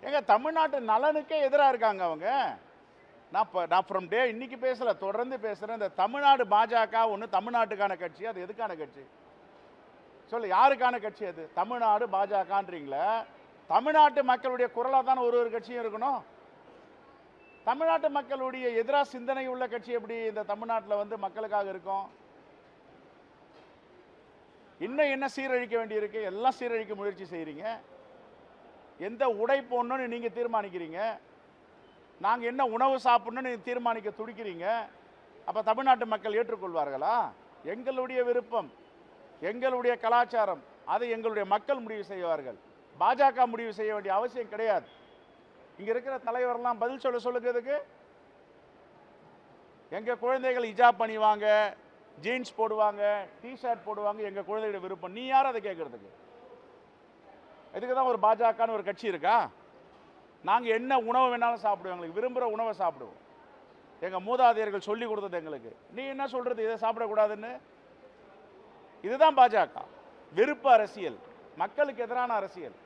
எங்க தமிழ்நாட்டு நலனுக்கே எதிராக இருக்காங்க அவங்க. நான் ஃப்ரம் டே இன்னைக்கு பேசல, தொடர்ந்து பேசுறேன். இந்த தமிழ்நாடு பாஜக ஒன்று தமிழ்நாட்டுக்கான கட்சி, அது எதுக்கான கட்சி சொல்லு? யாருக்கான கட்சி அது? தமிழ்நாடு பாஜகன்றீங்களா? தமிழ்நாட்டு மக்களுடைய குரலாக தானே ஒரு கட்சியும் இருக்கணும். தமிழ்நாட்டு மக்களுடைய எதிராக சிந்தனை உள்ள கட்சி எப்படி இந்த தமிழ்நாட்டில் வந்து மக்களுக்காக இருக்கும்? இன்னும் என்ன சீரழிக்க வேண்டியிருக்கு? எல்லாம் சீரழிக்க முயற்சி செய்கிறீங்க. எந்த உடை போடணும்னு நீங்கள் தீர்மானிக்கிறீங்க, நாங்கள் என்ன உணவு சாப்பிடணும்னு தீர்மானிக்க துடிக்கிறீங்க. அப்போ தமிழ்நாட்டு மக்கள் ஏற்றுக்கொள்வார்களா? எங்களுடைய விருப்பம், எங்களுடைய கலாச்சாரம், அதை எங்களுடைய மக்கள் முடிவு செய்வார்கள். பாஜக முடிவு செய்ய வேண்டிய அவசியம் கிடையாது. இங்கே இருக்கிற தலைவரெல்லாம் பதில் சொல்லுங்கிறதுக்கு. எங்கள் குழந்தைகள் ஹிஜாப் பண்ணிவாங்க, ஜீன்ஸ் போடுவாங்க, டிஷர்ட் போடுவாங்க, எங்கள் குழந்தைகளோட விருப்பம். நீ யார் அதை கேட்கறதுக்கு? இதுக்கு தான் ஒரு பாஜகன்னு ஒரு கட்சி இருக்கா? நாங்கள் என்ன உணவு வேணாலும் சாப்பிடுவோம், எங்களுக்கு விரும்புகிற உணவை சாப்பிடுவோம். எங்கள் மூதாதையர்கள் சொல்லி கொடுத்தது எங்களுக்கு. நீ என்ன சொல்கிறது இதை சாப்பிடக்கூடாதுன்னு? இதுதான் பாஜக. வெறுப்பு அரசியல், மக்களுக்கு எதிரான அரசியல்.